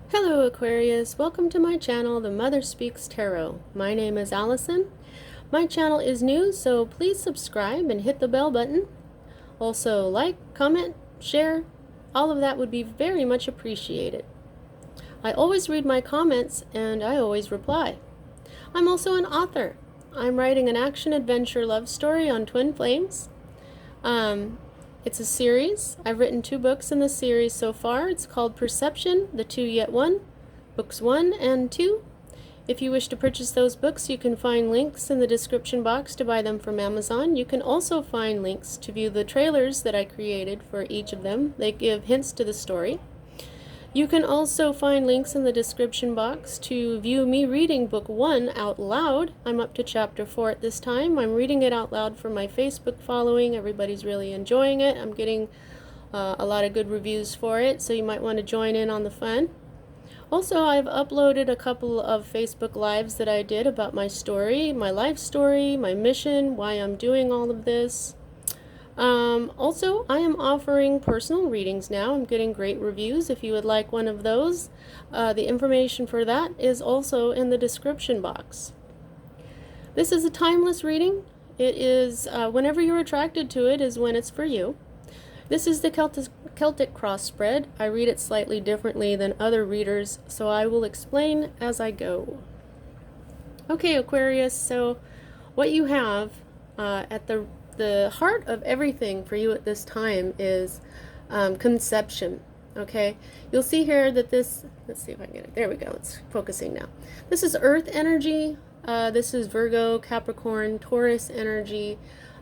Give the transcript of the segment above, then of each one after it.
Hello Aquarius, welcome to my channel, The Mother Speaks Tarot. My name is Allison. My channel is new, so please subscribe and hit the bell button. Also like, comment, share, all of that would be very much appreciated. I always read my comments and I always reply. I'm also an author. I'm writing an action-adventure love story on twin flames. It's a series. I've written 2 books in the series so far. It's called Perception, The Two Yet One, Books 1 and 2. If you wish to purchase those books, you can find links in the description box to buy them from Amazon. You can also find links to view the trailers that I created for each of them. They give hints to the story. You can also find links in the description box to view me reading book 1 out loud. I'm up to chapter 4 at this time. I'm reading it out loud for my Facebook following. Everybody's really enjoying it. I'm getting a lot of good reviews for it, so you might want to join in on the fun. Also, I've uploaded a couple of Facebook Lives that I did about my story, my life story, my mission, why I'm doing all of this. Also, I am offering personal readings now. I'm getting great reviews. If you would like one of those, the information for that is also in the description box. This is a timeless reading. It is, whenever you're attracted to it is when it's for you. This is the Celtic cross spread. I read it slightly differently than other readers, so I will explain as I go. Okay, Aquarius, so what you have at the heart of everything for you at this time is conception. Okay, you'll see here that this, let's see if I can get it, there we go, it's focusing now. This is earth energy. This is Virgo, Capricorn, Taurus energy.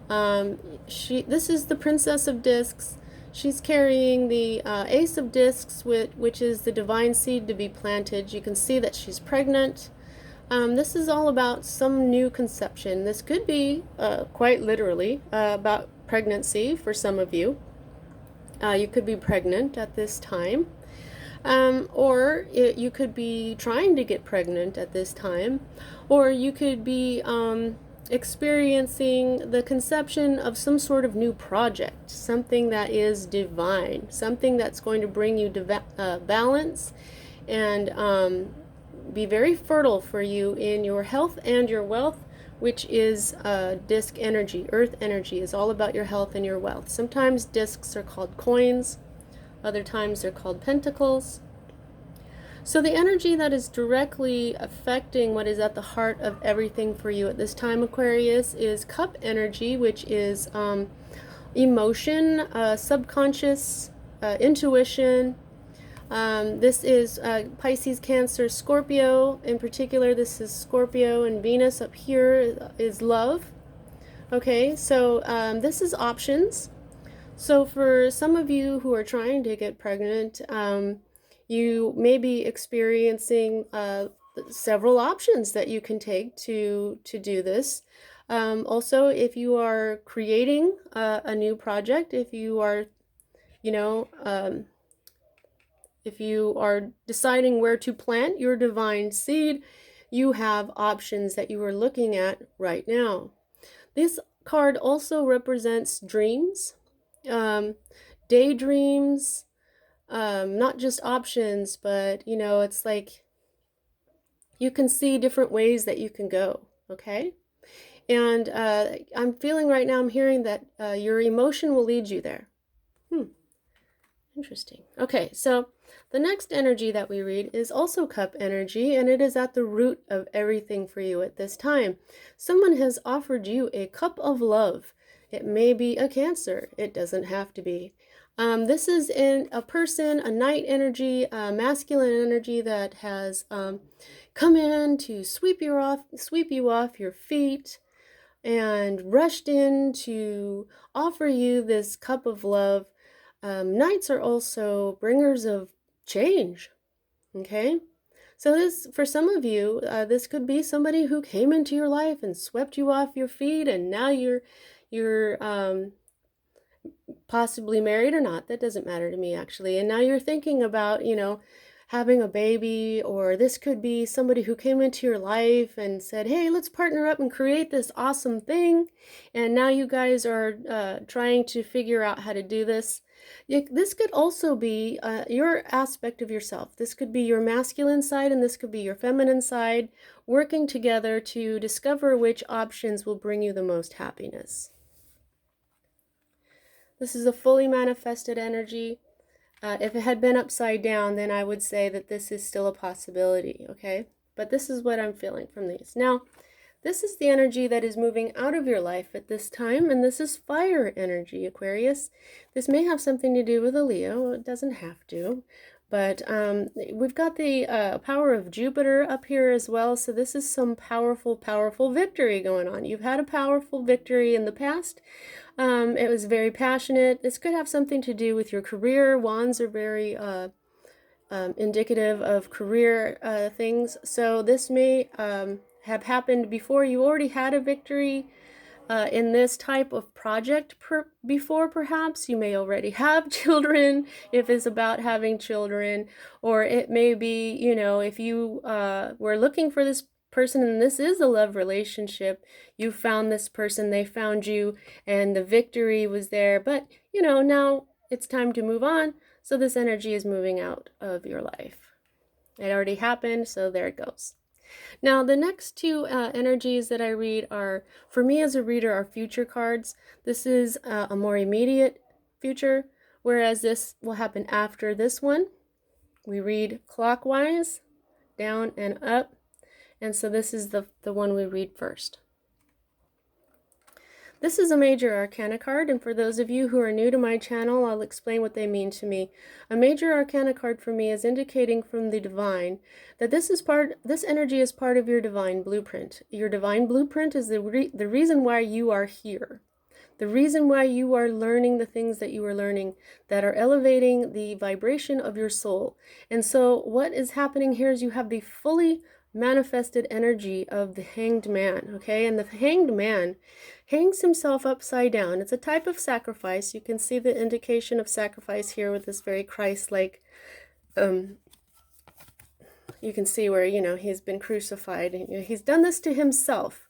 This is the Princess of Discs. She's carrying the Ace of Discs, which is the divine seed to be planted. You can see that she's pregnant. This is all about some new conception. This could be quite literally about pregnancy for some of you. You could be pregnant at this time, or you could be trying to get pregnant at this time, or you could be experiencing the conception of some sort of new project, something that is divine, something that's going to bring you balance and be very fertile for you in your health and your wealth, which is disc energy. Earth energy is all about your health and your wealth. Sometimes discs are called coins, other times they're called pentacles. So the energy that is directly affecting what is at the heart of everything for you at this time, Aquarius, is cup energy, which is emotion, subconscious, intuition. This is Pisces, Cancer, Scorpio. In particular, this is Scorpio, and Venus up here is love. Okay, so this is options. So for some of you who are trying to get pregnant, you may be experiencing several options that you can take to do this. Also, if you are creating a new project, if you are, if you are deciding where to plant your divine seed, you have options that you are looking at right now. This card also represents dreams, daydreams, not just options, but it's like you can see different ways that you can go. Okay, and I'm feeling right now, I'm hearing that your emotion will lead you there. Interesting. Okay, so the next energy that we read is also cup energy, and it is at the root of everything for you at this time. Someone has offered you a cup of love. It may be a Cancer. It doesn't have to be. This is in a person, a knight energy, a masculine energy that has come in to sweep you off your feet and rushed in to offer you this cup of love. Knights are also bringers of change. Okay, so this, for some of you, this could be somebody who came into your life and swept you off your feet, and now you're possibly married or not. That doesn't matter to me, actually. And now you're thinking about, having a baby, or this could be somebody who came into your life and said, hey, let's partner up and create this awesome thing. And now you guys are trying to figure out how to do this. This could also be your aspect of yourself. This could be your masculine side and this could be your feminine side working together to discover which options will bring you the most happiness. This is a fully manifested energy. If it had been upside down, then I would say that this is still a possibility, okay? But this is what I'm feeling from these. Now, this is the energy that is moving out of your life at this time, and this is fire energy, Aquarius. This may have something to do with a Leo. It doesn't have to. But we've got the power of Jupiter up here as well, so this is some powerful, powerful victory going on. You've had a powerful victory in the past. It was very passionate. This could have something to do with your career. Wands are very indicative of career things. So this may have happened before you already had a victory in this type of project before. Perhaps you may already have children if it's about having children, or it may be, you know, if you were looking for this person and this is a love relationship, you found this person, they found you, and the victory was there. But you know, now it's time to move on, so this energy is moving out of your life. It already happened, so there it goes. Now, the next two energies that I read are, for me as a reader, are future cards. This is a more immediate future, whereas this will happen after this one. We read clockwise, down and up, and so this is the one we read first. This is a major arcana card, and for those of you who are new to my channel, I'll explain what they mean to me. A major arcana card for me is indicating from the divine that this energy is part of your divine blueprint. Your divine blueprint is the reason why you are here. The reason why you are learning the things that you are learning that are elevating the vibration of your soul. And so what is happening here is you have the fully manifested energy of the hanged man, okay? And the hanged man hangs himself upside down. It's a type of sacrifice. You can see the indication of sacrifice here with this very Christ-like, you can see where, you know, he's been crucified. You know, he's done this to himself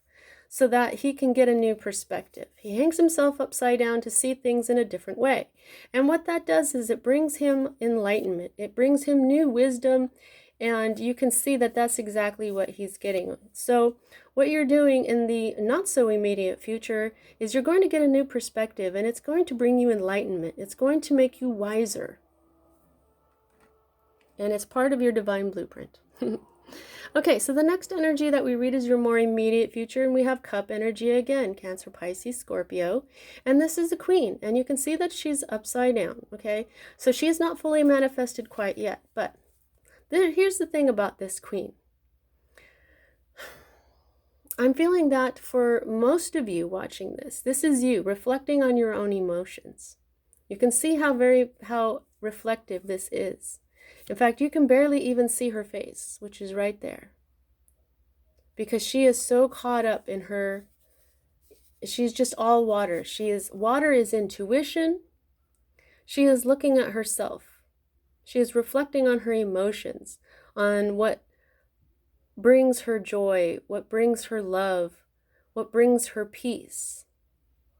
so that he can get a new perspective. He hangs himself upside down to see things in a different way. And what that does is it brings him enlightenment. It brings him new wisdom. And you can see that that's exactly what he's getting. So what you're doing in the not so immediate future is you're going to get a new perspective, and it's going to bring you enlightenment. It's going to make you wiser. And it's part of your divine blueprint. Okay, so the next energy that we read is your more immediate future, and we have cup energy again, Cancer, Pisces, Scorpio, and this is the queen, and you can see that she's upside down, okay? So she is not fully manifested quite yet, but here's the thing about this queen. I'm feeling that for most of you watching this is you reflecting on your own emotions. You can see how reflective this is. In fact, you can barely even see her face, which is right there. Because she is so caught up in her, she's just all water. Water is intuition. She is looking at herself. She is reflecting on her emotions, on what brings her joy, what brings her love, what brings her peace.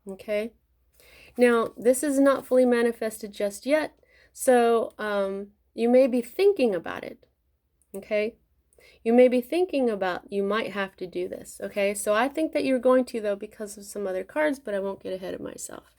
Okay? Now, this is not fully manifested just yet, so you may be thinking about it. Okay? You may be thinking about you might have to do this. Okay? So I think that you're going to, though, because of some other cards, but I won't get ahead of myself.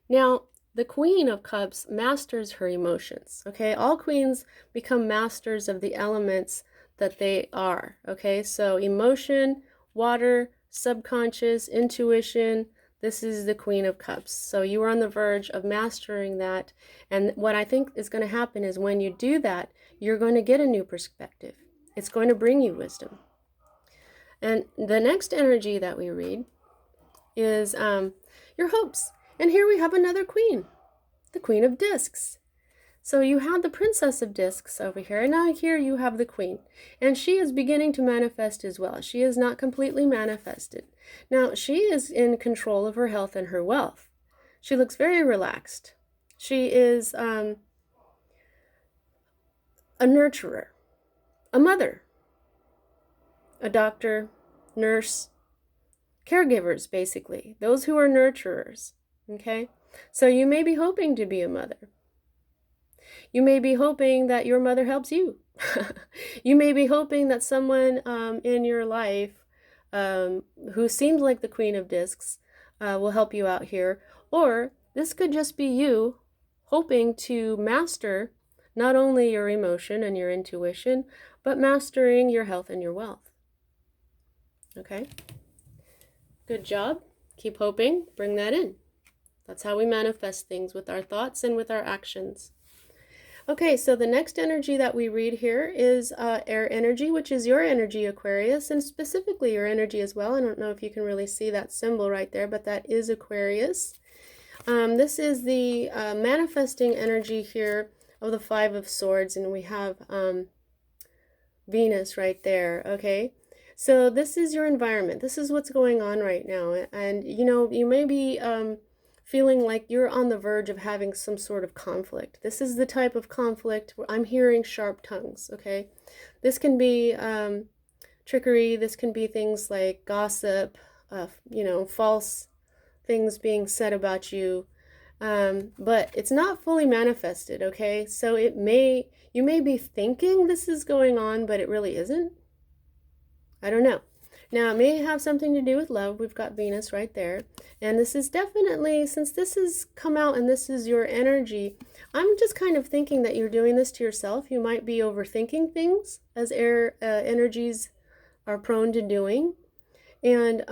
Now, the Queen of Cups masters her emotions, okay? All queens become masters of the elements that they are, okay? So emotion, water, subconscious, intuition, this is the Queen of Cups. So you are on the verge of mastering that. And what I think is going to happen is when you do that, you're going to get a new perspective. It's going to bring you wisdom. And the next energy that we read is your hopes. And here we have another queen, the Queen of Discs. So you had the Princess of Discs over here, and now here you have the Queen. And she is beginning to manifest as well. She is not completely manifested. Now, she is in control of her health and her wealth. She looks very relaxed. She is a nurturer, a mother, a doctor, nurse, caregivers, basically. Those who are nurturers. Okay, So you may be hoping to be a mother. You may be hoping that your mother helps you. You may be hoping that someone in your life who seems like the Queen of Discs will help you out here. Or this could just be you hoping to master not only your emotion and your intuition, but mastering your health and your wealth. Okay? Good job. Keep hoping. Bring that in. That's how we manifest things, with our thoughts and with our actions. Okay, so the next energy that we read here is air energy, which is your energy, Aquarius, and specifically your energy as well. I don't know if you can really see that symbol right there, but that is Aquarius. This is the manifesting energy here of the Five of Swords, and we have Venus right there, okay? So this is your environment. This is what's going on right now. And, you know, you may be feeling like you're on the verge of having some sort of conflict. This is the type of conflict where I'm hearing sharp tongues, okay? This can be trickery. This can be things like gossip, you know, false things being said about you. But it's not fully manifested, okay? So you may be thinking this is going on, but it really isn't. I don't know. Now, it may have something to do with love. We've got Venus right there. And this is definitely, since this has come out and this is your energy, I'm just kind of thinking that you're doing this to yourself. You might be overthinking things, as air energies are prone to doing. And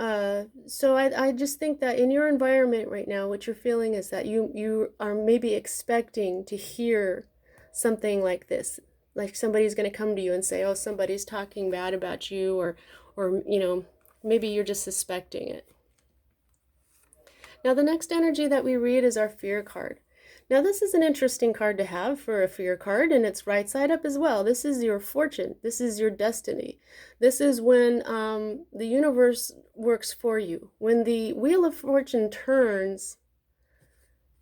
so I just think that in your environment right now, what you're feeling is that you are maybe expecting to hear something like this. Like somebody's going to come to you and say, oh, somebody's talking bad about you, or you know, maybe you're just suspecting it. Now, the next energy that we read is our fear card. Now, this is an interesting card to have for a fear card, and it's right side up as well. This is your fortune. This is your destiny. This is when the universe works for you. When the wheel of fortune turns,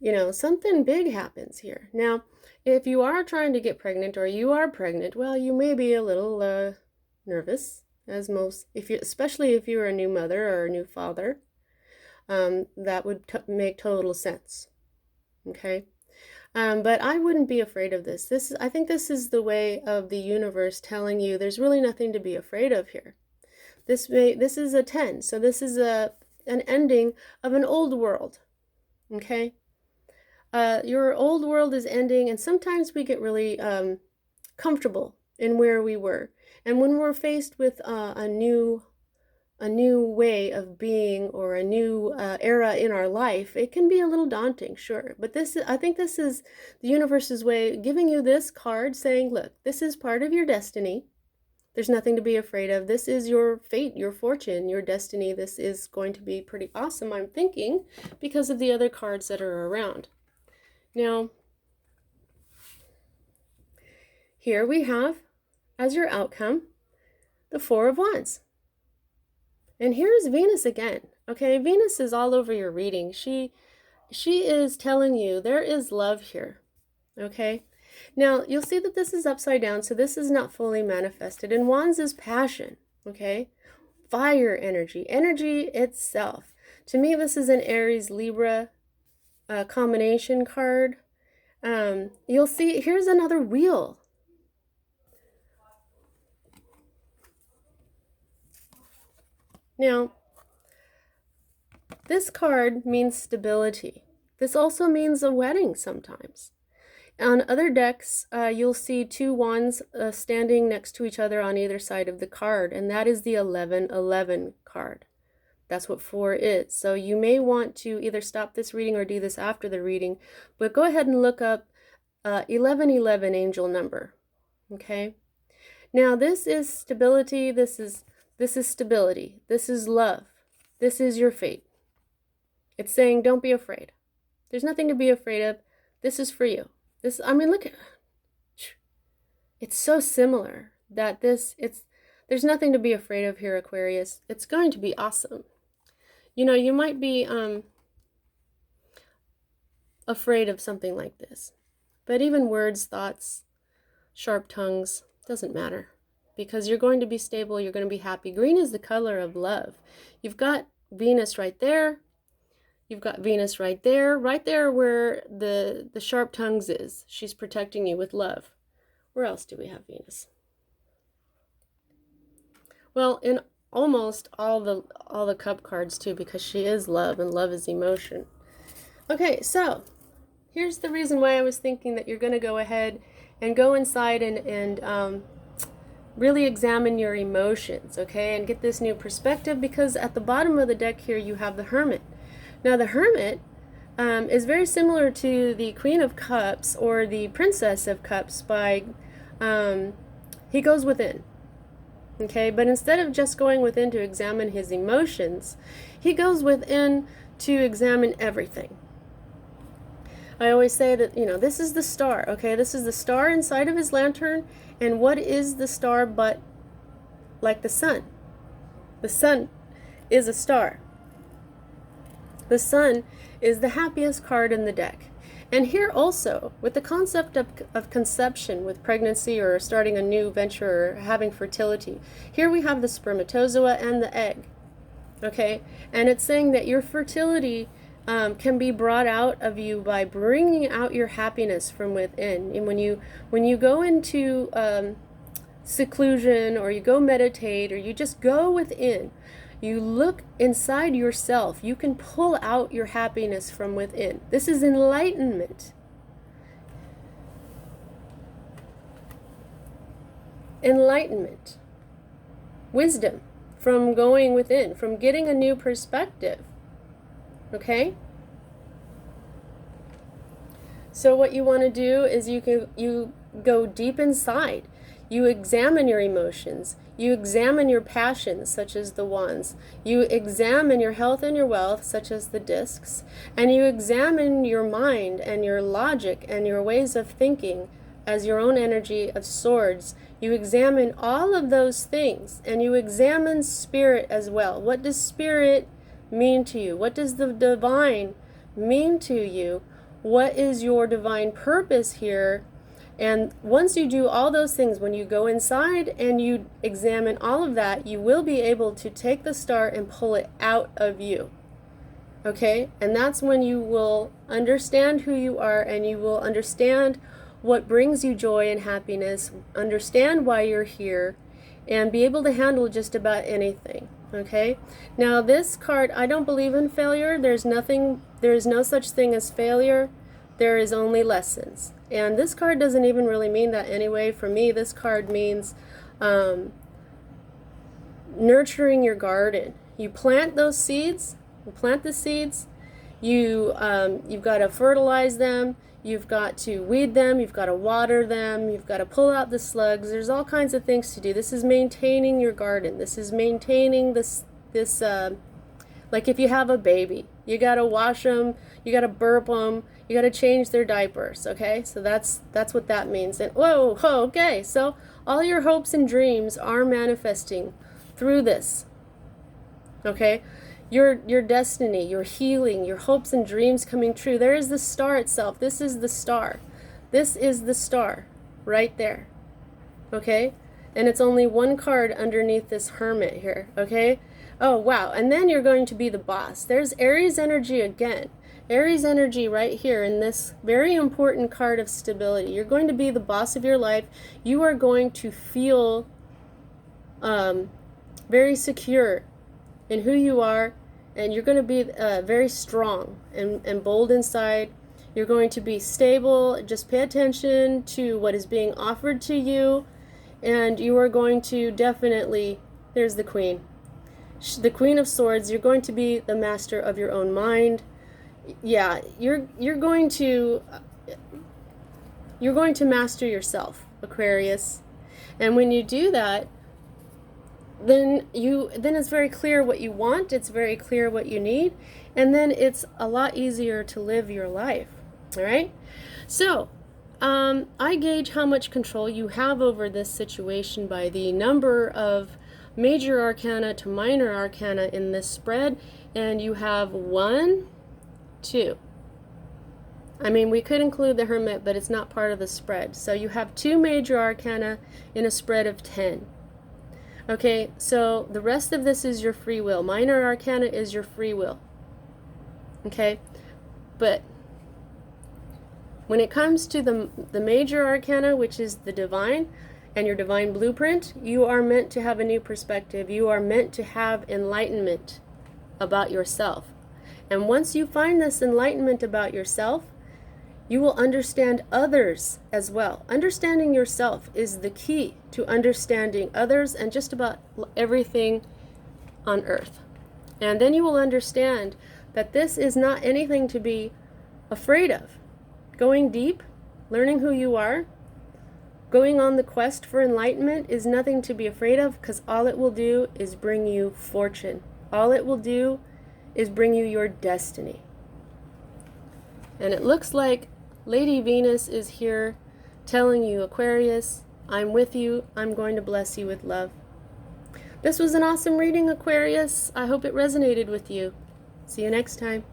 you know, something big happens here. Now, if you are trying to get pregnant or you are pregnant, well, you may be a little nervous, as most, especially if you're a new mother or a new father. That would make total sense. Okay. But I wouldn't be afraid of this. I think this is the way of the universe telling you there's really nothing to be afraid of here. This is a 10, so this is an ending of an old world. Okay. Your old world is ending, and sometimes we get really comfortable in where we were. And when we're faced with a new way of being, or a new era in our life, it can be a little daunting, sure. But I think this is the universe's way giving you this card saying, look, this is part of your destiny. There's nothing to be afraid of. This is your fate, your fortune, your destiny. This is going to be pretty awesome, I'm thinking, because of the other cards that are around. Now, here we have, as your outcome, the Four of Wands. And here's Venus again. Okay, Venus is all over your reading. She is telling you there is love here. Okay, now you'll see that this is upside down, so this is not fully manifested. And Wands is passion. Okay, fire energy, energy itself. To me, this is an Aries Libra combination card. You'll see here's another wheel. Now, this card means stability. This also means a wedding sometimes. On other decks, you'll see two wands standing next to each other on either side of the card, and that is the 1111 card. That's what 4 is. So you may want to either stop this reading or do this after the reading, but go ahead and look up 1111 angel number. Okay? Now, this is stability. This is stability. This is love. This is your fate. It's saying, don't be afraid. There's nothing to be afraid of. This is for you. I mean, look at it's so similar that there's nothing to be afraid of here, Aquarius. It's going to be awesome. You know, you might be afraid of something like this, but even words, thoughts, sharp tongues, doesn't matter, because you're going to be stable, you're going to be happy. Green is the color of love. You've got Venus right there. You've got Venus right there where the sharp tongues is. She's protecting you with love. Where else do we have Venus? Well, in almost all the cup cards too, because she is love and love is emotion. Okay, so here's the reason why I was thinking that you're going to go ahead and go inside and really examine your emotions, okay, and get this new perspective, because at the bottom of the deck here you have the Hermit. Now the Hermit is very similar to the Queen of Cups or the Princess of Cups by, he goes within, okay, but instead of just going within to examine his emotions, he goes within to examine everything. I always say that, you know, this is the star, okay? This is the star inside of his lantern, and what is the star but like the sun? The sun is a star. The sun is the happiest card in the deck. And here also, with the concept of conception, with pregnancy or starting a new venture or having fertility, here we have the spermatozoa and the egg, okay? And it's saying that your fertility can be brought out of you by bringing out your happiness from within. And when you go into seclusion, or you go meditate, or you just go within, you look inside yourself, you can pull out your happiness from within. This is enlightenment. Enlightenment. Wisdom from going within, from getting a new perspective. Okay? So what you want to do is you go deep inside. You examine your emotions. You examine your passions, such as the wands. You examine your health and your wealth, such as the discs. And you examine your mind and your logic and your ways of thinking as your own energy of swords. You examine all of those things, and you examine spirit as well. What does spirit mean to you? What does the divine mean to you? What is your divine purpose here? And once you do all those things, when you go inside and you examine all of that, you will be able to take the star and pull it out of you. Okay? And that's when you will understand who you are, and you will understand what brings you joy and happiness, understand why you're here, and be able to handle just about anything. Okay? Now this card, I don't believe in failure. There is no such thing as failure. There is only lessons. And this card doesn't even really mean that anyway. For me, this card means nurturing your garden. You plant those seeds, you plant the seeds, you've got to fertilize them, you've got to weed them, you've got to water them, you've got to pull out the slugs. There's all kinds of things to do. This is maintaining your garden. This is maintaining this like if you have a baby, you got to wash them, you got to burp them, you got to change their diapers, okay? So that's what that means. And whoa, okay. So all your hopes and dreams are manifesting through this. Okay? Your destiny, your healing, your hopes and dreams coming true. There is the star itself. This is the star. This is the star right there. Okay? And it's only one card underneath this Hermit here, okay? Oh, wow. And then you're going to be the boss. There's Aries energy again. Aries energy right here in this very important card of stability. You're going to be the boss of your life. You are going to feel very secure in who you are, and you're going to be very strong and bold inside. You're going to be stable. Just pay attention to what is being offered to you, and you are going to definitely, there's the Queen. The Queen of Swords. You're going to be the master of your own mind. Yeah, you're going to master yourself, Aquarius. And when you do that, then it's very clear what you want, it's very clear what you need, and then it's a lot easier to live your life. All right? So, I gauge how much control you have over this situation by the number of major arcana to minor arcana in this spread, and you have 1, 2. I mean, we could include the Hermit, but it's not part of the spread. So you have 2 major arcana in a spread of 10. Okay, so the rest of this is your free will. Minor arcana is your free will. Okay? But when it comes to the major arcana, which is the divine and your divine blueprint, you are meant to have a new perspective. You are meant to have enlightenment about yourself. And once you find this enlightenment about yourself, you will understand others as well. Understanding yourself is the key to understanding others and just about everything on earth. And then you will understand that this is not anything to be afraid of. Going deep, learning who you are, going on the quest for enlightenment is nothing to be afraid of, because all it will do is bring you fortune. All it will do is bring you your destiny. And it looks like Lady Venus is here telling you, Aquarius, I'm with you. I'm going to bless you with love. This was an awesome reading, Aquarius. I hope it resonated with you. See you next time.